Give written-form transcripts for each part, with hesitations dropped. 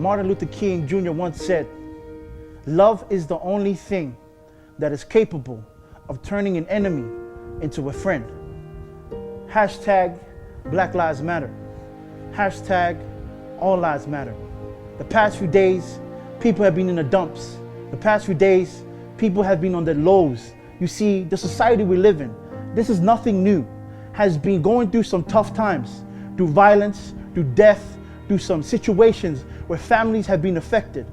Martin Luther King Jr. once said, "Love is the only thing that is capable of turning an enemy into a friend." Hashtag Black Lives Matter. Hashtag All Lives Matter. The past few days, people have been in the dumps. The past few days, people have been on the lows. You see, the society we live in, this is nothing new, has been going through some tough times, through violence, through death, through some situations where families have been affected.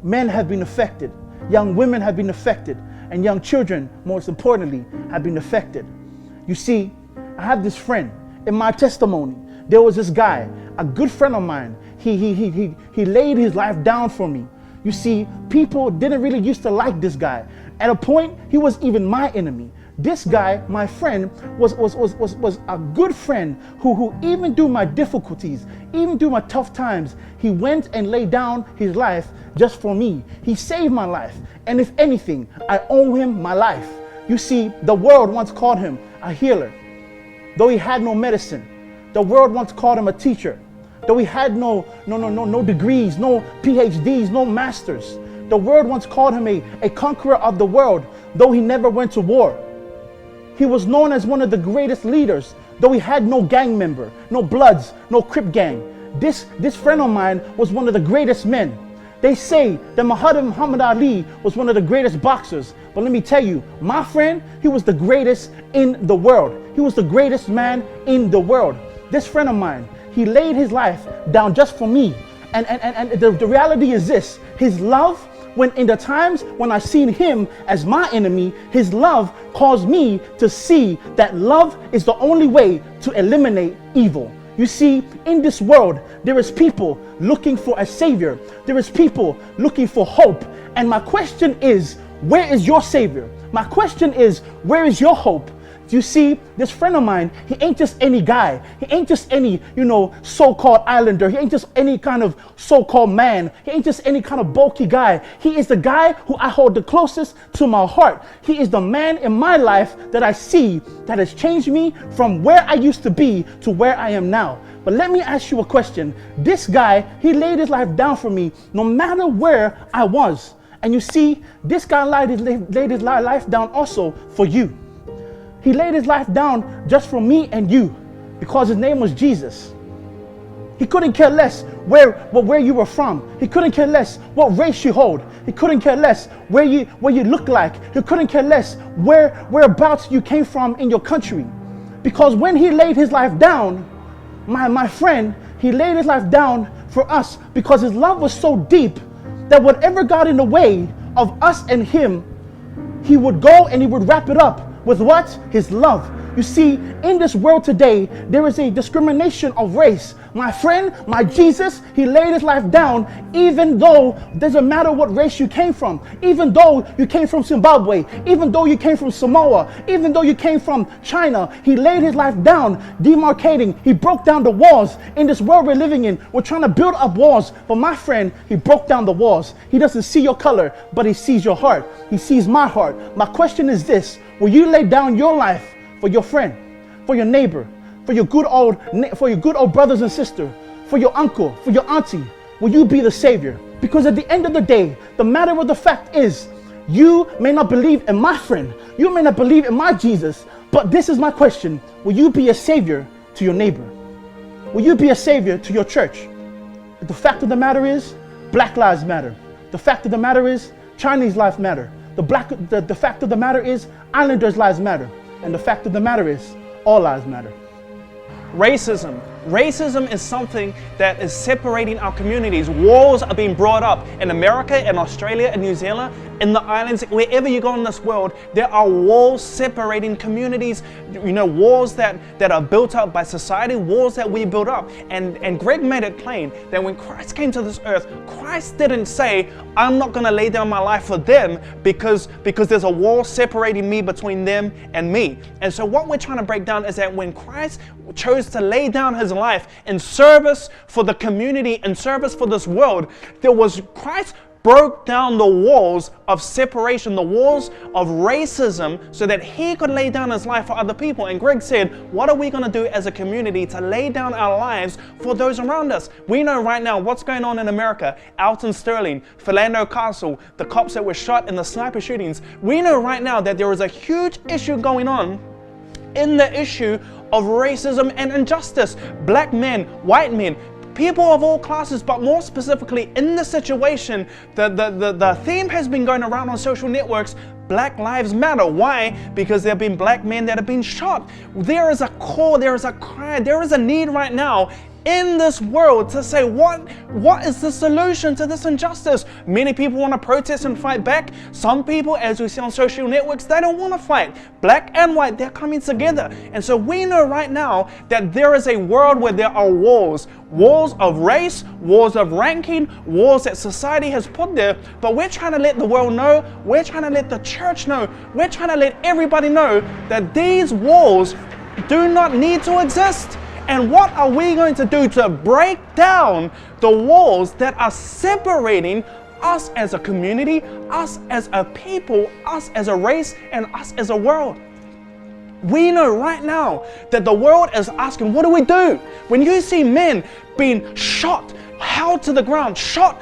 Men have been affected. Young women have been affected. And young children, most importantly, have been affected. You see, I have this friend. In my testimony, there was this guy, a good friend of mine. He laid his life down for me. You see, people didn't really used to like this guy. At a point, he was even my enemy. This guy, my friend, was a good friend who even through my difficulties, even through my tough times, he went and laid down his life just for me. He saved my life. And if anything, I owe him my life. You see, the world once called him a healer, though he had no medicine. The world once called him a teacher, though he had no degrees, no PhDs, no masters. The world once called him a conqueror of the world, though he never went to war. He was known as one of the greatest leaders, though he had no gang member, no Bloods, no Crip gang. This friend of mine was one of the greatest men. They say that Muhammad Ali was one of the greatest boxers. But let me tell you, my friend, he was the greatest in the world. He was the greatest man in the world. This friend of mine, he laid his life down just for me. And the reality is this, his love, when in the times when I seen him as my enemy, his love caused me to see that love is the only way to eliminate evil. You see, in this world, there is people looking for a savior. There is people looking for hope. And my question is, where is your savior? My question is, where is your hope? You see, this friend of mine, he ain't just any guy. He ain't just any, so-called islander. He ain't just any kind of so-called man. He ain't just any kind of bulky guy. He is the guy who I hold the closest to my heart. He is the man in my life that I see that has changed me from where I used to be to where I am now. But let me ask you a question. This guy, he laid his life down for me no matter where I was. And you see, this guy laid his life down also for you. He laid his life down just for me and you because his name was Jesus. He couldn't care less where you were from. He couldn't care less what race you hold. He couldn't care less where you look like. He couldn't care less whereabouts you came from in your country. Because when he laid his life down, my friend, he laid his life down for us because his love was so deep that whatever got in the way of us and him, he would go and he would wrap it up with what? His love. You see, in this world today, there is a discrimination of race. My friend, my Jesus, he laid his life down even though it doesn't matter what race you came from. Even though you came from Zimbabwe, even though you came from Samoa, even though you came from China, he laid his life down, demarcating. He broke down the walls. In this world we're living in, we're trying to build up walls. But my friend, he broke down the walls. He doesn't see your color, but he sees your heart. He sees my heart. My question is this, will you lay down your life for your friend, for your neighbor, for your good old brothers and sisters, for your uncle, for your auntie? Will you be the savior? Because at the end of the day, the matter of the fact is, you may not believe in my friend, you may not believe in my Jesus, but this is my question. Will you be a savior to your neighbor? Will you be a savior to your church? The fact of the matter is, Black lives matter. The fact of the matter is, Chinese lives matter. The fact of the matter is, Islanders' lives matter. And the fact of the matter is, all lives matter. Racism. Racism is something that is separating our communities. Walls are being brought up in America, in Australia, in New Zealand, in the islands, wherever you go in this world, there are walls separating communities, walls that are built up by society, walls that we build up. And Greg made it plain that when Christ came to this earth, Christ didn't say, I'm not going to lay down my life for them because there's a wall separating me between them and me. And so what we're trying to break down is that when Christ chose to lay down his life in service for the community, in service for this world, Christ broke down the walls of separation, the walls of racism, so that he could lay down his life for other people. And Greg said, what are we going to do as a community to lay down our lives for those around us? We know right now what's going on in America, Alton Sterling, Philando Castle, the cops that were shot in the sniper shootings. We know right now that there is a huge issue going on in the issue of racism and injustice. Black men, white men, people of all classes, but more specifically in the situation, the theme has been going around on social networks, Black Lives Matter. Why? Because there have been black men that have been shot. There is a call, there is a cry, there is a need right now in this world to say, what is the solution to this injustice? Many people want to protest and fight back. Some people, as we see on social networks, they don't want to fight. Black and white, they're coming together. And so we know right now that there is a world where there are wars of race, wars of ranking, wars that society has put there. But we're trying to let the world know, we're trying to let the church know, we're trying to let everybody know that these wars do not need to exist. And what are we going to do to break down the walls that are separating us as a community, us as a people, us as a race, and us as a world? We know right now that the world is asking, what do we do? When you see men being shot, held to the ground, shot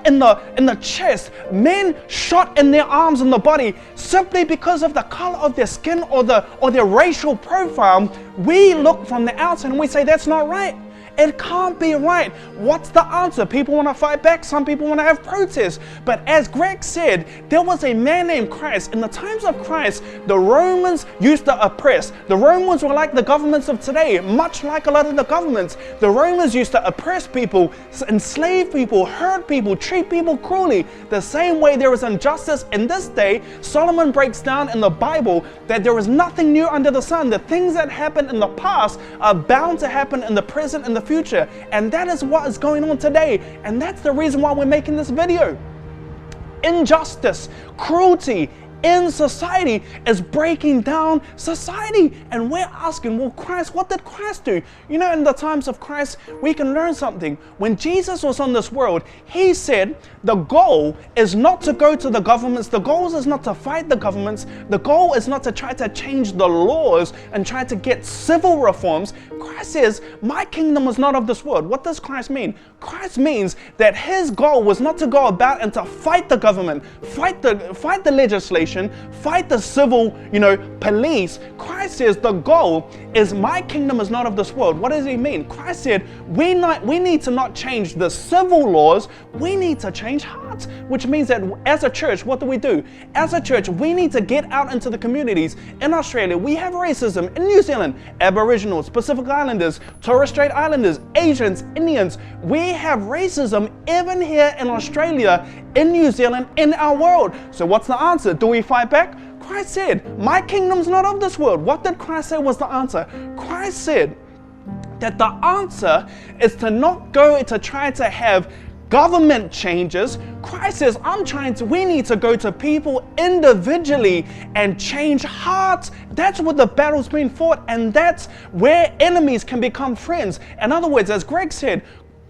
in the chest, men shot in their arms and the body, simply because of the color of their skin or their racial profile, we look from the outside and we say that's not right. It can't be right. What's the answer? People want to fight back. Some people want to have protests. But as Greg said, there was a man named Christ. In the times of Christ, the Romans used to oppress. The Romans were like the governments of today, much like a lot of the governments. The Romans used to oppress people, enslave people, hurt people, treat people cruelly. The same way there is injustice in this day, Solomon breaks down in the Bible that there is nothing new under the sun. The things that happened in the past are bound to happen in the present and the future, and that is what is going on today, and that's the reason why we're making this video. Injustice, cruelty in society is breaking down society, and we're asking, well, Christ, what did Christ do? You know, in the times of Christ, we can learn something. When Jesus was on this world, he said the goal is not to go to the governments, the goal is not to fight the governments, the goal is not to try to change the laws and try to get civil reforms. Christ says, my kingdom is not of this world. What does Christ mean? Christ means that his goal was not to go about and to fight the government, fight the legislation, fight the civil, police. Christ says the goal is my kingdom is not of this world. What does he mean? Christ said we need to not change the civil laws, we need to change hearts, which means that as a church, what do? As a church, we need to get out into the communities. In Australia, we have racism. In New Zealand, Aboriginals, Pacific Islanders, Torres Strait Islanders, Asians, Indians, we have racism even here in Australia, in New Zealand, in our world. So what's the answer? Do we fight back? Christ said, my kingdom's not of this world. What did Christ say was the answer? Christ said that the answer is to not go to try to have government changes. Christ says, we need to go to people individually and change hearts. That's where the battle's been fought, and that's where enemies can become friends. In other words, as Greg said,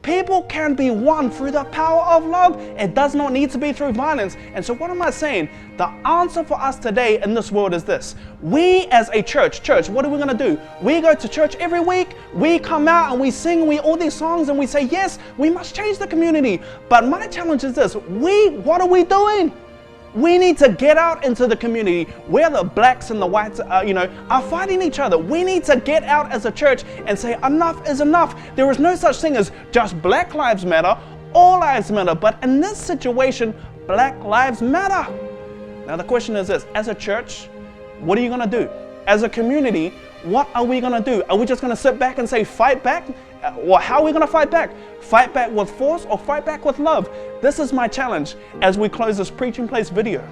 people can be won through the power of love. It does not need to be through violence. And so what am I saying? The answer for us today in this world is this. We as a church, what are we going to do? We go to church every week. We come out and we sing all these songs and we say, yes, we must change the community. But my challenge is this. What are we doing? We need to get out into the community where the blacks and the whites are fighting each other. We need to get out as a church and say enough is enough. There is no such thing as just Black Lives Matter, all lives matter. But in this situation, Black Lives Matter. Now the question is this, as a church, what are you going to do? As a community, what are we going to do? Are we just going to sit back and say fight back? Well, how are we going to fight back? Fight back with force or fight back with love? This is my challenge as we close this Preaching Place video.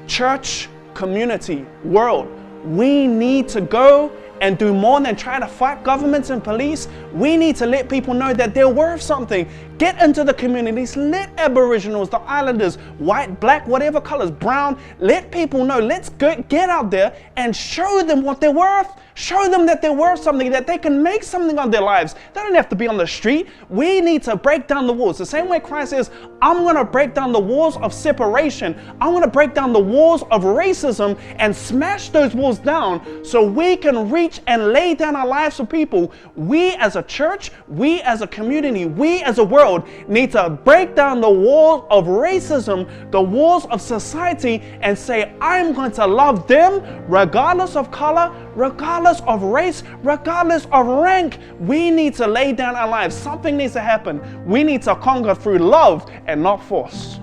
Church, community, world, we need to go and do more than try to fight governments and police. We need to let people know that they're worth something. Get into the communities, let Aboriginals, the Islanders, white, black, whatever colors, brown, let people know. Let's get out there and show them what they're worth. Show them that they're worth something, that they can make something of their lives. They don't have to be on the street. We need to break down the walls. The same way Christ says, I'm going to break down the walls of separation. I'm going to break down the walls of racism and smash those walls down so we can reach and lay down our lives for people. We as a church, we as a community, we as a world need to break down the walls of racism, the walls of society, and say, I'm going to love them regardless of color, regardless of race, regardless of rank. We need to lay down our lives. Something needs to happen. We need to conquer through love and not force.